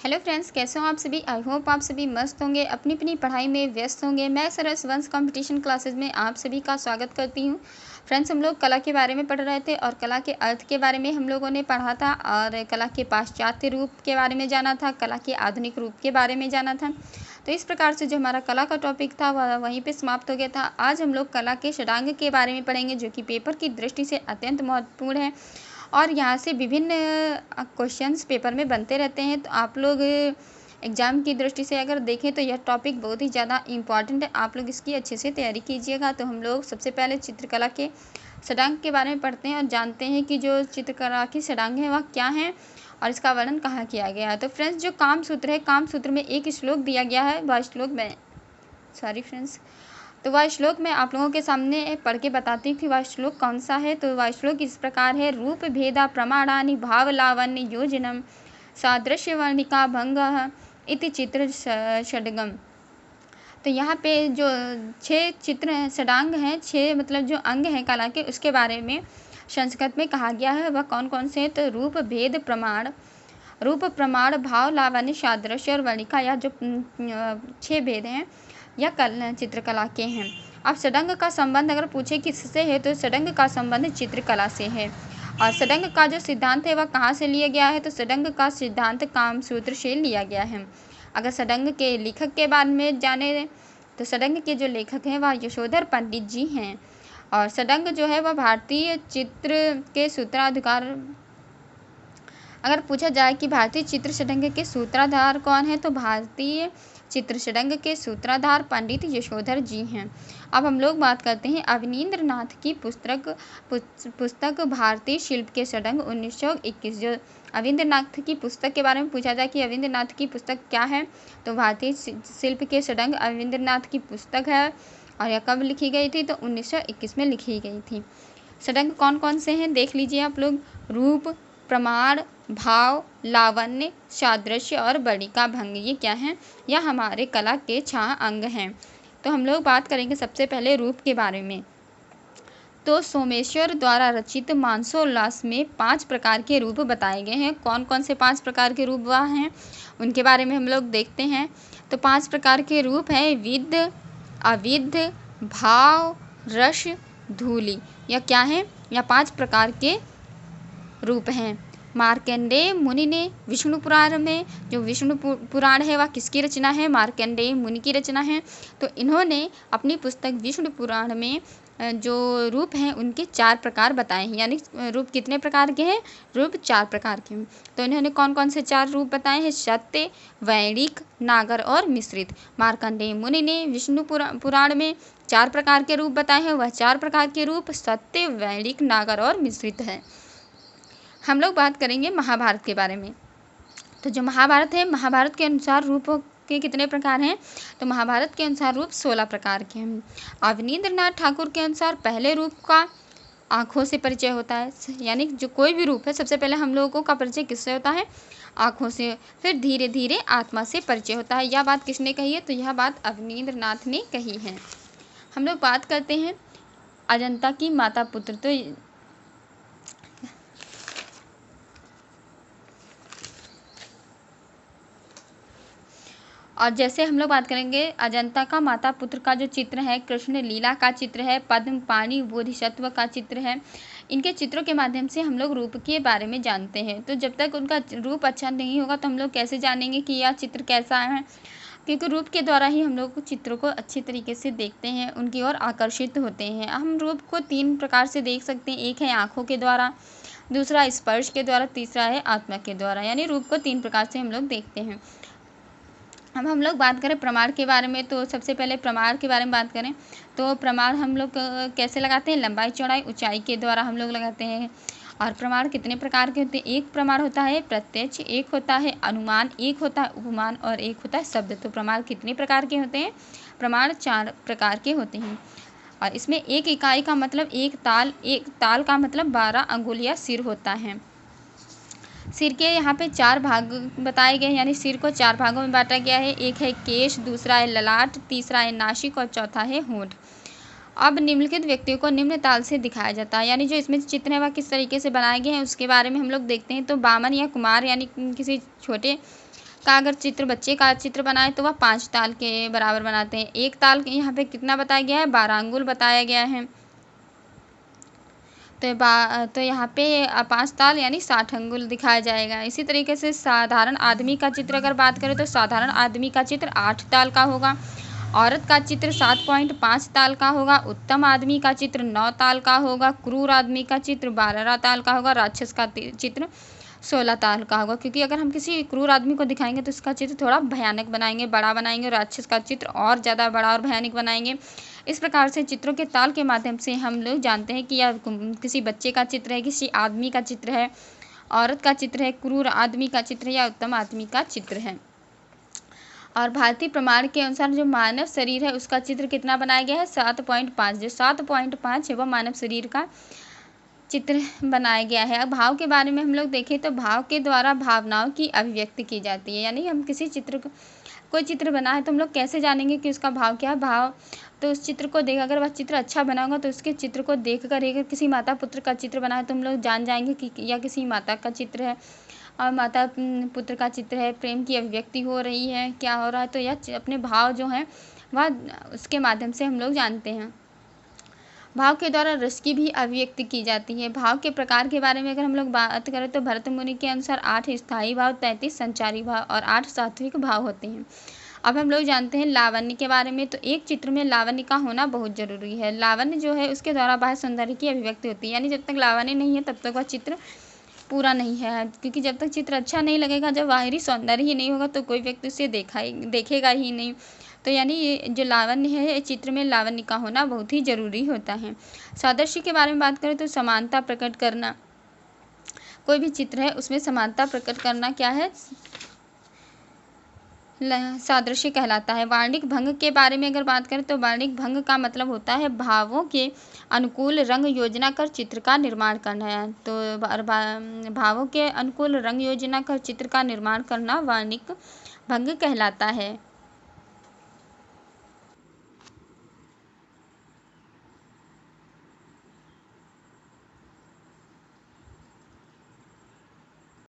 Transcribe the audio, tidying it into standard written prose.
Hello friends, कैसे हो आप सभी। आई होप आप सभी मस्त होंगे, अपनी अपनी पढ़ाई में व्यस्त होंगे। मैं सरस वंश कंपटीशन क्लासेस में आप सभी का स्वागत करती हूँ। फ्रेंड्स, हम लोग कला के बारे में पढ़ रहे थे और कला के अर्थ के बारे में हम लोगों ने पढ़ा था और कला के पाश्चात्य रूप के बारे में जाना था, कला के आधुनिक रूप के बारे में जाना था। तो इस प्रकार से जो हमारा कला का टॉपिक था वह वहीं पे समाप्त हो गया था। आज हम लोग कला के षडांग के बारे में पढ़ेंगे, जो कि पेपर की दृष्टि से अत्यंत महत्वपूर्ण है और यहाँ से विभिन्न क्वेश्चंस पेपर में बनते रहते हैं। तो आप लोग एग्ज़ाम की दृष्टि से अगर देखें तो यह टॉपिक बहुत ही ज़्यादा इम्पॉर्टेंट है। आप लोग इसकी अच्छे से तैयारी कीजिएगा। तो हम लोग सबसे पहले चित्रकला के षडांग के बारे में पढ़ते हैं और जानते हैं कि जो चित्रकला की षडांग है वह क्या है और इसका वर्णन कहाँ किया गया है। तो फ्रेंड्स, जो काम सूत्र है, काम सूत्र में एक श्लोक दिया गया है। वह श्लोक वह श्लोक मैं आप लोगों के सामने पढ़ के बताती हूँ कि वह श्लोक कौन सा है। तो वह श्लोक इस प्रकार है। रूप भेदा प्रमाणानि भाव लावण्य योजनम सादृश्य वर्णिका भंग इति चित्र षडगम। तो यहाँ पे जो 6 चित्र षडांग हैं, 6 मतलब जो अंग हैं कला के, उसके बारे में संस्कृत में कहा गया है। वह कौन कौन से हैं? तो रूप भेद प्रमाण भाव लावण्य सादृश्य और वर्णिका, यह जो 6 भेद हैं यह चित्रकला के हैं। अब षडंग का संबंध अगर पूछे किससे है तो षडंग का संबंध चित्रकला से है। और षडंग का जो सिद्धांत है वह कहाँ से लिया गया है? तो षडंग का सिद्धांत कामसूत्र से लिया गया है। अगर षडंग के लेखक के बारे में जाने तो षडंग के जो लेखक हैं वह यशोधर पंडित जी हैं। और षडंग जो है वह भारतीय चित्र के सूत्राधिकार, अगर पूछा जाए कि भारतीय चित्र षडंग के सूत्राधार कौन है तो भारतीय चित्र षडंग के सूत्राधार पंडित यशोधर जी हैं। अब हम लोग बात करते हैं अवनींद्र नाथ की पुस्तक भारतीय शिल्प के षडंग 1921। जो अविंद्र नाथ की पुस्तक के बारे में पूछा जाए कि अविंद्र नाथ की पुस्तक क्या है तो भारतीय शिल्प के षडंग अविंद्र नाथ की पुस्तक है। और यह कब लिखी गई थी? तो 1921 में लिखी गई थी। षडंग कौन कौन से हैं देख लीजिए आप लोग। रूप, प्रमाण, भाव, लावण्य, सादृश्य और वर्णिका भंग, ये क्या हैं? यह हमारे कला के 6 अंग हैं। तो हम लोग बात करेंगे सबसे पहले रूप के बारे में। तो सोमेश्वर द्वारा रचित मानसोल्लास में 5 प्रकार के रूप बताए गए हैं। कौन कौन से 5 प्रकार के रूप वह हैं उनके बारे में हम लोग देखते हैं। तो 5 प्रकार के रूप हैं विद, अविद, भाव, रस, धूलि। यह क्या है? यह 5 प्रकार के रूप हैं। मार्कंडेय मुनि ने विष्णु पुराण में, जो विष्णु पुराण है वह किसकी रचना है? मार्कंडेय मुनि की रचना है। तो इन्होंने अपनी पुस्तक विष्णु पुराण में जो रूप हैं उनके 4 प्रकार बताए हैं। यानी रूप कितने प्रकार के हैं? रूप 4 प्रकार के हैं। तो इन्होंने कौन कौन से 4 रूप बताए हैं? सत्य, वैणिक, नागर और मिश्रित। मार्कंडेय मुनि ने विष्णु पुराण में 4 प्रकार के रूप बताए हैं। वह 4 प्रकार के रूप सत्य, वैणिक, नागर और मिश्रित है। हम लोग बात करेंगे महाभारत के बारे में। तो जो महाभारत है, महाभारत के अनुसार रूपों के कितने प्रकार हैं? तो महाभारत के अनुसार रूप 16 प्रकार के हैं। अवनींद्र नाथ ठाकुर के अनुसार पहले रूप का आँखों से परिचय होता है। यानी जो कोई भी रूप है सबसे पहले हम लोगों का परिचय किससे होता है? आँखों से। फिर धीरे धीरे आत्मा से परिचय होता है। यह बात किसने कही है? तो यह बात अवनींद्र नाथ ने कही है। हम लोग बात करते हैं अजंता की माता पुत्र। तो और जैसे हम लोग बात करेंगे अजंता का माता पुत्र का जो चित्र है, कृष्ण लीला का चित्र है, पद्म पाणि बोधिसत्व का चित्र है। इनके चित्रों के माध्यम से हम लोग रूप के बारे में जानते हैं। तो जब तक उनका रूप अच्छा नहीं होगा तो हम लोग कैसे जानेंगे कि यह चित्र कैसा है? क्योंकि रूप के द्वारा ही हम लोग चित्रों को अच्छी तरीके से देखते हैं, उनकी ओर आकर्षित होते हैं। हम रूप को 3 प्रकार से देख सकते हैं। एक है आँखों के द्वारा, दूसरा स्पर्श के द्वारा, तीसरा है आत्मा के द्वारा। यानी रूप को 3 प्रकार से हम लोग देखते हैं। अब हम लोग बात करें प्रमाण के बारे में। तो सबसे पहले प्रमाण के बारे में बात करें तो प्रमाण हम लोग कैसे लगाते हैं? लंबाई, चौड़ाई, ऊंचाई के द्वारा हम लोग लगाते हैं। और प्रमाण कितने प्रकार के होते हैं? एक प्रमाण होता है प्रत्यक्ष, एक होता है अनुमान, एक होता है उपमान और एक होता है शब्द। तो प्रमाण कितने प्रकार के होते हैं? प्रमाण 4 प्रकार के होते हैं। और इसमें एक इकाई का मतलब एक ताल का मतलब 12 अंगुलियां सिर होता है। सिर के यहाँ पे 4 भाग बताए गए हैं। यानी सिर को 4 भागों में बांटा गया है। एक है केश, दूसरा है ललाट, तीसरा है नासिक और चौथा है होंठ। अब निम्नलिखित व्यक्तियों को निम्न ताल से दिखाया जाता है। यानी जो इसमें चित्र है वह किस तरीके से बनाए गए हैं उसके बारे में हम लोग देखते हैं। तो बामन या कुमार यानी किसी का अगर चित्र बच्चे का चित्र बनाए तो वह 5 ताल के बराबर बनाते हैं। 1 ताल यहाँ पे कितना बताया गया है, 12 अंगुल बताया गया है। तो यहाँ पे 5 ताल यानी 60 अंगुल दिखाया जाएगा। इसी तरीके से साधारण आदमी का चित्र अगर बात करें तो साधारण आदमी का चित्र 8 ताल का होगा। औरत का चित्र 7.5 ताल का होगा। उत्तम आदमी का चित्र 9 ताल का होगा। क्रूर आदमी का चित्र 12 ताल का होगा। राक्षस का चित्र 16 ताल का होगा। क्योंकि अगर हम किसी क्रूर आदमी को दिखाएंगे तो उसका चित्र थोड़ा भयानक बनाएंगे, बड़ा बनाएंगे। राक्षस का चित्र और ज़्यादा बड़ा और भयानक बनाएंगे। इस प्रकार से चित्रों के ताल के माध्यम से हम लोग जानते हैं कि यह किसी बच्चे का चित्र है, किसी आदमी का चित्र है, औरत का चित्र है, क्रूर आदमी का चित्र है या उत्तम आदमी का चित्र है। और भारतीय प्रमाण के अनुसार जो मानव शरीर है उसका चित्र कितना बनाया गया है, 7.5। जो 7.5 है वह मानव शरीर का चित्र बनाया गया है। अब भाव के बारे में हम लोग देखें तो भाव के द्वारा भावनाओं की अभिव्यक्ति की जाती है। यानी हम किसी चित्र को, कोई चित्र बना है तो हम लोग कैसे जानेंगे कि उसका भाव क्या है। भाव तो उस चित्र को देख, अगर वह चित्र अच्छा बना होगा तो उसके चित्र को देख कर, अगर किसी माता पुत्र का चित्र बना है तो हम लोग जान जाएंगे कि यह किसी माता का चित्र है और माता पुत्र का चित्र है, प्रेम की अभिव्यक्ति हो रही है, क्या हो रहा है। तो यह अपने भाव जो हैं वह उसके माध्यम से हम लोग जानते हैं। भाव के द्वारा रस की भी अभिव्यक्ति की जाती है। भाव के प्रकार के बारे में अगर हम लोग बात करें तो भरत मुनि के अनुसार 8 स्थायी भाव, 33 संचारी भाव और 8 सात्विक भाव होते हैं। अब हम लोग जानते हैं लावण्य के बारे में। तो एक चित्र में लावण्य का होना बहुत ज़रूरी है। लावण्य जो है उसके द्वारा बाह्य सौंदर्य की अभिव्यक्ति होती है। यानी जब तक लावण्य नहीं है तब तक वह चित्र पूरा नहीं है। क्योंकि जब तक चित्र अच्छा नहीं लगेगा, जब बाहरी सौंदर्य ही नहीं होगा तो कोई व्यक्ति उसे देखेगा ही नहीं। तो यानी ये जो लावण्य है, चित्र में लावण्य का होना बहुत ही ज़रूरी होता है। सादृश्य के बारे में बात करें तो समानता प्रकट करना, कोई भी चित्र है उसमें समानता प्रकट करना क्या है, सादृश्य कहलाता है। वार्णिक भंग के बारे में अगर बात करें तो वार्णिक भंग का मतलब होता है भावों के अनुकूल रंग योजना कर चित्र का निर्माण करना है। तो भावों के अनुकूल रंग योजना कर चित्र का निर्माण करना वार्णिक भंग कहलाता है।